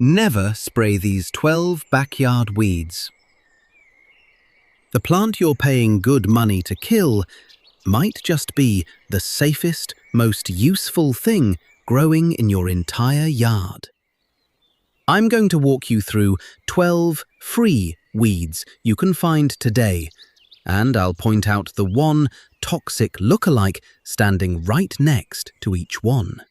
Never spray these 12 backyard weeds. The plant you're paying good money to kill might just be the safest, most useful thing growing in your entire yard. I'm going to walk you through 12 free weeds you can find today, and I'll point out the one toxic lookalike standing right next to each one.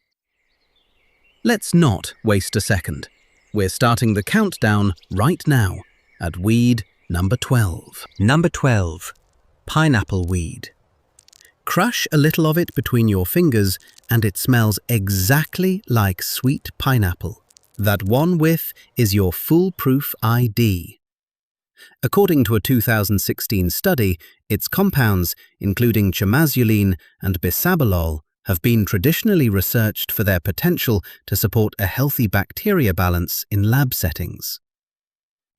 Let's not waste a second. We're starting the countdown right now at weed number 12. Number 12. Pineapple weed. Crush a little of it between your fingers and it smells exactly like sweet pineapple. That one whiff is your foolproof ID. According to a 2016 study, its compounds, including chamazulene and bisabolol, have been traditionally researched for their potential to support a healthy bacteria balance in lab settings.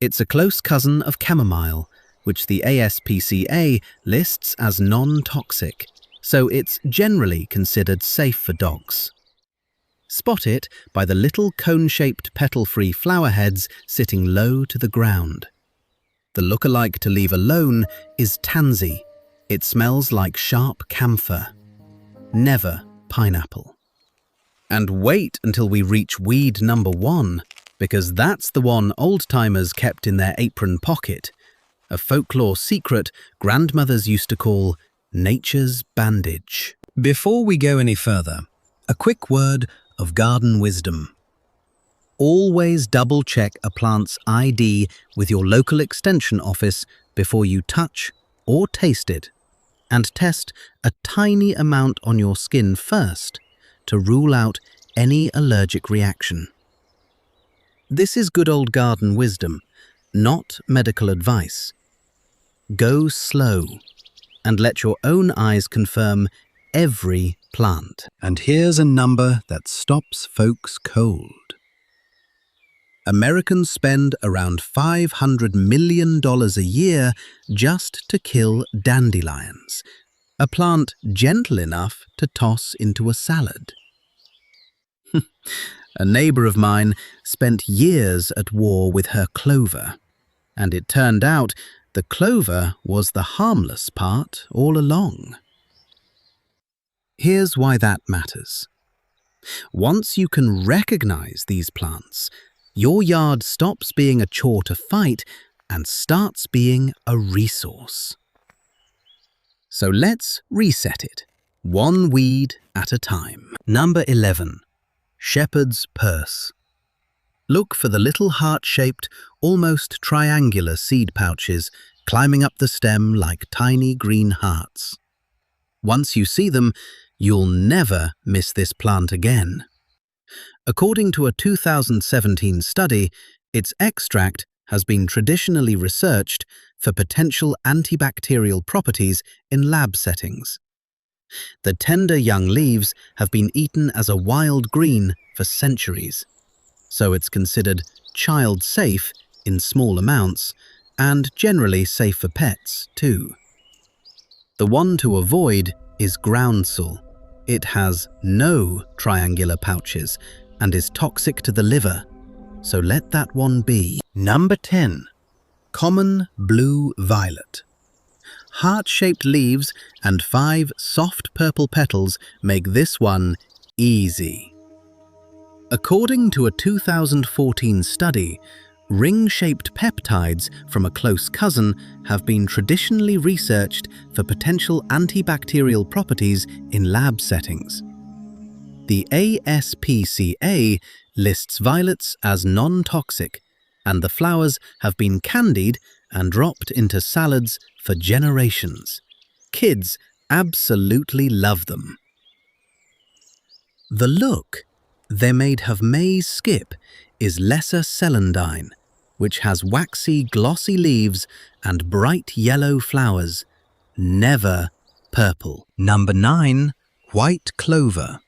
It's a close cousin of chamomile, which the ASPCA lists as non-toxic, so it's generally considered safe for dogs. Spot it by the little cone-shaped petal-free flower heads sitting low to the ground. The lookalike to leave alone is tansy. It smells like sharp camphor. Never pineapple. And wait until we reach weed number 1, because that's the one old-timers kept in their apron pocket, a folklore secret grandmothers used to call nature's bandage. Before we go any further, a quick word of garden wisdom. Always double-check a plant's ID with your local extension office before you touch or taste it, and test a tiny amount on your skin first to rule out any allergic reaction. This is good old garden wisdom, not medical advice. Go slow and let your own eyes confirm every plant. And here's a number that stops folks cold. Americans spend around $500 million a year just to kill dandelions, a plant gentle enough to toss into a salad. A neighbor of mine spent years at war with her clover, and it turned out the clover was the harmless part all along. Here's why that matters. Once you can recognize these plants, your yard stops being a chore to fight and starts being a resource. So let's reset it, one weed at a time. Number 11. Shepherd's purse. Look for the little heart-shaped, almost triangular seed pouches climbing up the stem like tiny green hearts. Once you see them, you'll never miss this plant again. According to a 2017 study, its extract has been traditionally researched for potential antibacterial properties in lab settings. The tender young leaves have been eaten as a wild green for centuries, so it's considered child-safe in small amounts and generally safe for pets too. The one to avoid is groundsel. It has no triangular pouches and is toxic to the liver, so let that one be. Number 10. Common blue violet. Heart-shaped leaves and 5 soft purple petals make this one easy. According to a 2014 study, ring-shaped peptides from a close cousin have been traditionally researched for potential antibacterial properties in lab settings. The ASPCA lists violets as non-toxic, and the flowers have been candied and dropped into salads for generations. Kids absolutely love them. The look they made of maize skip is lesser celandine, which has waxy, glossy leaves and bright yellow flowers, never purple. Number 9. White clover.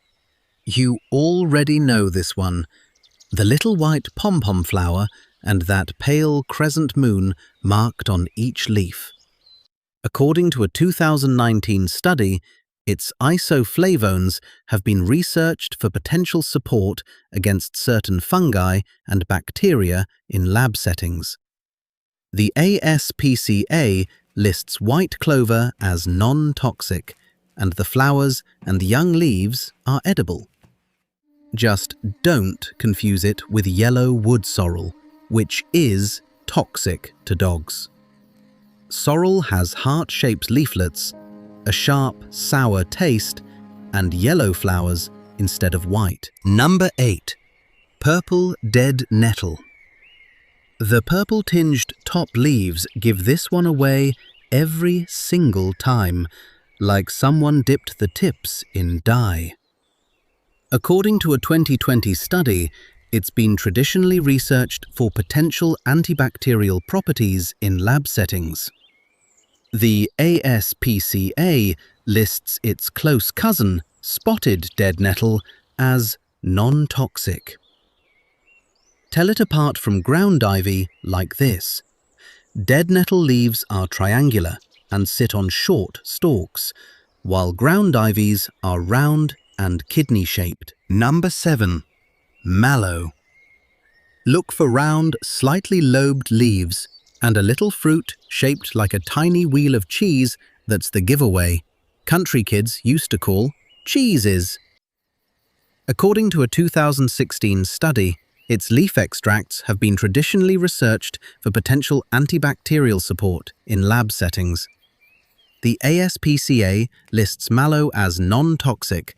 You already know this one. The little white pom-pom flower and that pale crescent moon marked on each leaf. According to a 2019 study, Its isoflavones have been researched for potential support against certain fungi and bacteria in lab settings. The ASPCA lists white clover as non-toxic, and the flowers and young leaves are edible. Just don't confuse it with yellow wood sorrel, which is toxic to dogs. Sorrel has heart-shaped leaflets, a sharp, sour taste, and yellow flowers instead of white. Number 8. Purple dead nettle. The purple-tinged top leaves give this one away every single time, like someone dipped the tips in dye. According to a 2020 study, it's been traditionally researched for potential antibacterial properties in lab settings. The ASPCA lists its close cousin, spotted dead nettle, as non-toxic. Tell it apart from ground ivy like this. Dead nettle leaves are triangular and sit on short stalks, while ground ivies are round and kidney-shaped. Number 7. Mallow. Look for round, slightly lobed leaves and a little fruit shaped like a tiny wheel of cheese that's the giveaway. Country kids used to call cheeses. According to a 2016 study, its leaf extracts have been traditionally researched for potential antibacterial support in lab settings. The ASPCA lists mallow as non-toxic,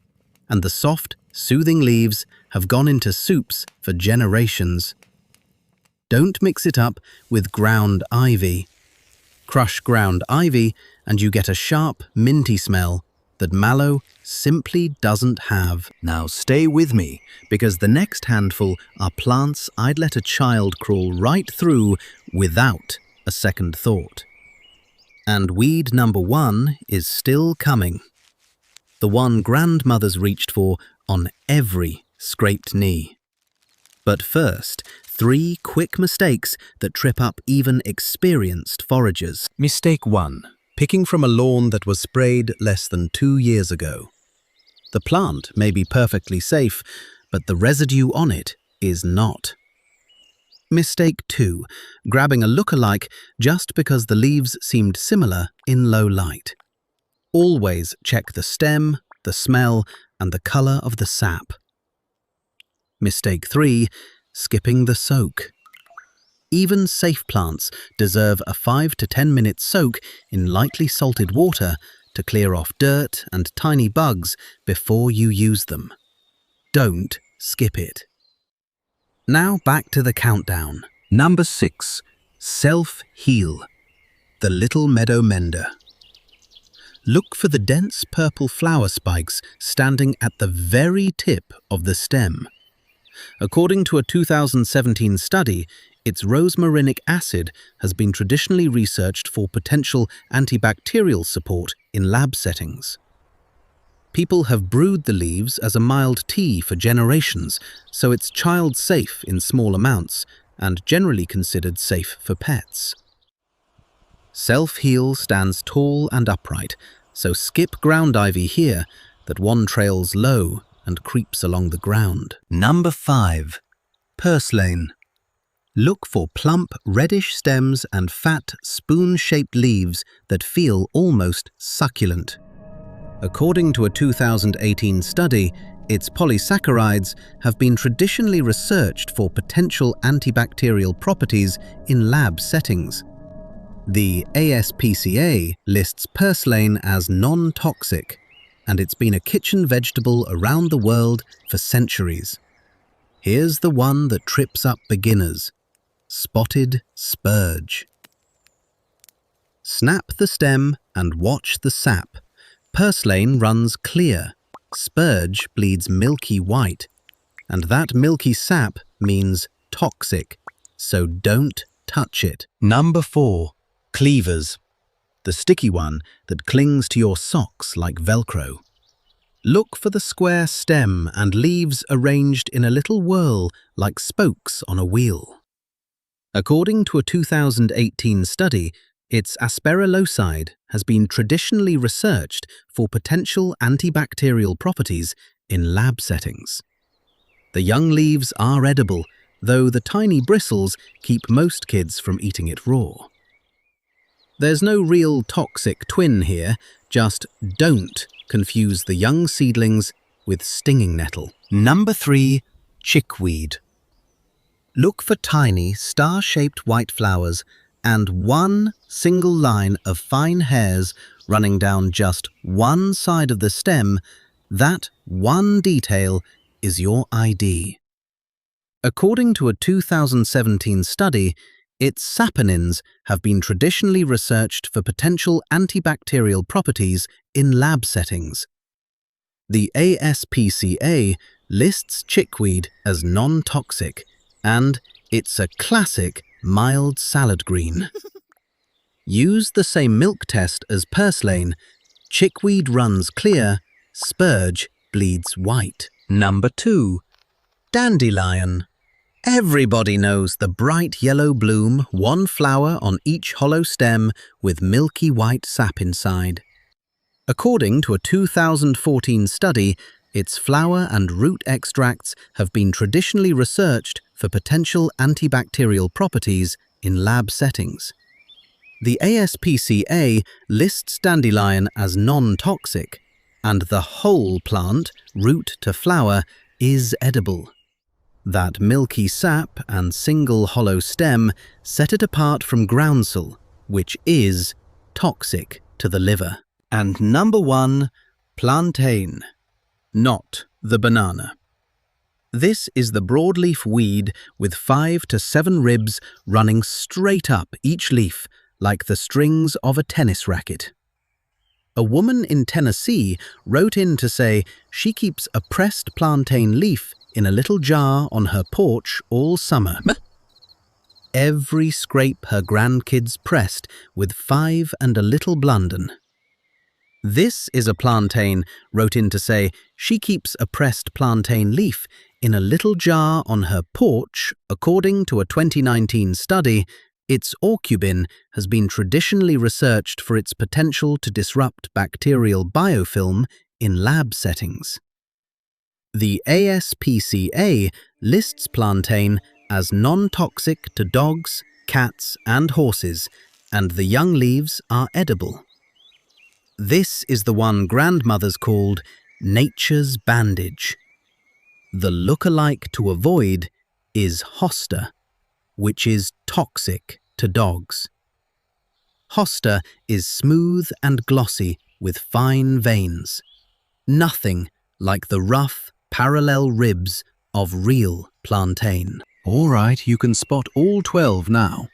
and the soft, soothing leaves have gone into soups for generations. Don't mix it up with ground ivy. Crush ground ivy and you get a sharp, minty smell that mallow simply doesn't have. Now stay with me, because the next handful are plants I'd let a child crawl right through without a second thought. And weed number 1 is still coming. The one grandmothers reached for on every scraped knee. But first, 3 quick mistakes that trip up even experienced foragers. Mistake 1. Picking from a lawn that was sprayed less than 2 years ago. The plant may be perfectly safe, but the residue on it is not. Mistake 2. Grabbing a look-alike just because the leaves seemed similar in low light. Always check the stem, the smell, and the color of the sap. Mistake 3. Skipping the soak. Even safe plants deserve a 5 to 10 minute soak in lightly salted water to clear off dirt and tiny bugs before you use them. Don't skip it. Now back to the countdown. Number 6. Self-heal. The little meadow mender. Look for the dense purple flower spikes standing at the very tip of the stem. According to a 2017 study, its rosmarinic acid has been traditionally researched for potential antibacterial support in lab settings. People have brewed the leaves as a mild tea for generations, so it's child-safe in small amounts and generally considered safe for pets. Self-heal stands tall and upright, so skip ground ivy here that one trails low and creeps along the ground. Number 5. Purslane. Look for plump reddish stems and fat spoon-shaped leaves that feel almost succulent. According to a 2018 study, its polysaccharides have been traditionally researched for potential antibacterial properties in lab settings. The ASPCA lists purslane as non-toxic, and it's been a kitchen vegetable around the world for centuries. Here's the one that trips up beginners. Spotted spurge. Snap the stem and watch the sap. Purslane runs clear. Spurge bleeds milky white. And that milky sap means toxic, so don't touch it. Number 4. Cleavers. The sticky one that clings to your socks like Velcro. Look for the square stem and leaves arranged in a little whirl like spokes on a wheel. According to a 2018 study, Its aspergilloside has been traditionally researched for potential antibacterial properties in lab settings. The young leaves are edible, though the tiny bristles keep most kids from eating it raw. There's no real toxic twin here, just don't confuse the young seedlings with stinging nettle. Number 3. Chickweed. Look for tiny, star-shaped white flowers and one single line of fine hairs running down just one side of the stem. That one detail is your ID. According to a 2017 study, its saponins have been traditionally researched for potential antibacterial properties in lab settings. The ASPCA lists chickweed as non-toxic, and it's a classic mild salad green. Use the same milk test as purslane. Chickweed runs clear, spurge bleeds white. Number 2. Dandelion. Everybody knows the bright yellow bloom, one flower on each hollow stem with milky white sap inside. According to a 2014 study, its flower and root extracts have been traditionally researched for potential antibacterial properties in lab settings. The ASPCA lists dandelion as non-toxic, and the whole plant, root to flower, is edible. That milky sap and single hollow stem set it apart from groundsel, which is toxic to the liver. And number 1. Plantain. Not the banana. This is the broadleaf weed with 5 to 7 ribs running straight up each leaf like the strings of a tennis racket. A woman in Tennessee wrote in to say she keeps a pressed plantain leaf in a little jar on her porch all summer. Every scrape her grandkids pressed with 5 and a little Blunden. This is a plantain wrote in to say she keeps a pressed plantain leaf in a little jar on her porch. According to a 2019 study, its aucubin has been traditionally researched for its potential to disrupt bacterial biofilm in lab settings. The ASPCA lists plantain as non-toxic to dogs, cats, and horses, and the young leaves are edible. This is the one grandmothers called nature's bandage. The look-alike to avoid is hosta, which is toxic to dogs. Hosta is smooth and glossy with fine veins. Nothing like the rough, parallel ribs of real plantain. All right, you can spot all 12 now.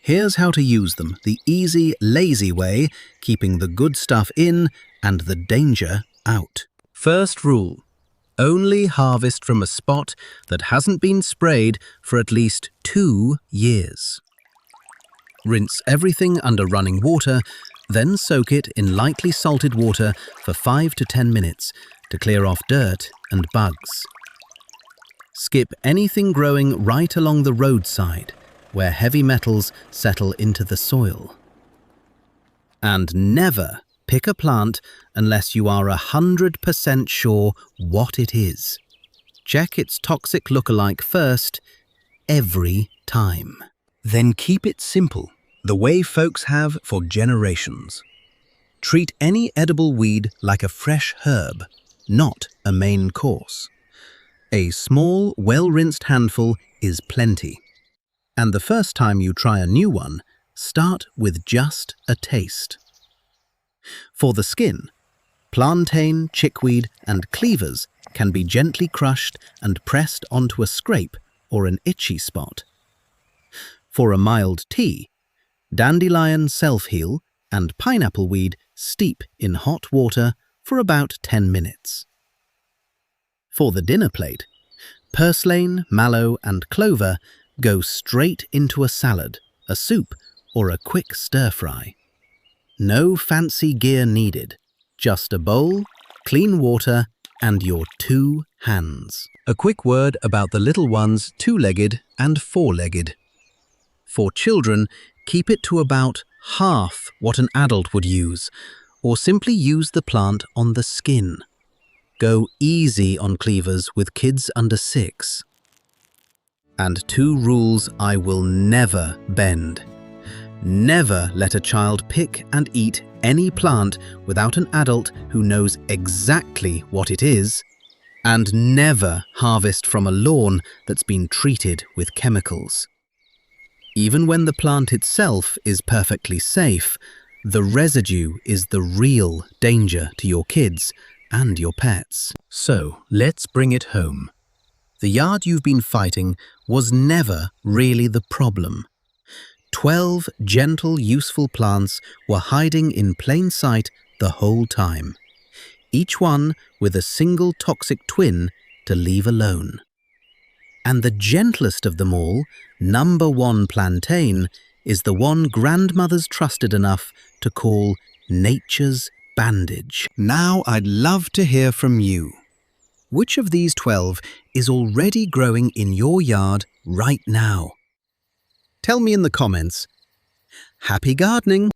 Here's how to use them the easy, lazy way, keeping the good stuff in and the danger out. First rule: only harvest from a spot that hasn't been sprayed for at least 2 years. Rinse everything under running water, then soak it in lightly salted water for 5 to 10 minutes to clear off dirt and bugs. Skip anything growing right along the roadside, where heavy metals settle into the soil. And never pick a plant unless you are 100% sure what it is. Check its toxic look-alike first, every time. Then keep it simple, the way folks have for generations. Treat any edible weed like a fresh herb, not a main course. A small, well-rinsed handful is plenty. And the first time you try a new one, start with just a taste. For the skin, plantain, chickweed, and cleavers can be gently crushed and pressed onto a scrape or an itchy spot. For a mild tea, dandelion self-heal and pineapple weed steep in hot water for about 10 minutes. For the dinner plate, purslane, mallow, and clover go straight into a salad, a soup, or a quick stir-fry. No fancy gear needed, just a bowl, clean water, and your 2 hands. A quick word about the little ones, 2-legged and 4-legged. For children, keep it to about half what an adult would use, or simply use the plant on the skin. Go easy on cleavers with kids under 6. And 2 rules I will never bend. Never let a child pick and eat any plant without an adult who knows exactly what it is, and never harvest from a lawn that's been treated with chemicals. Even when the plant itself is perfectly safe, the residue is the real danger to your kids and your pets. So, let's bring it home. The yard you've been fighting was never really the problem. 12 gentle, useful plants were hiding in plain sight the whole time, each one with a single toxic twin to leave alone. And the gentlest of them all, number 1 plantain, is the one grandmothers trusted enough to call nature's bandage. Now I'd love to hear from you. Which of these 12 is already growing in your yard right now? Tell me in the comments. Happy gardening!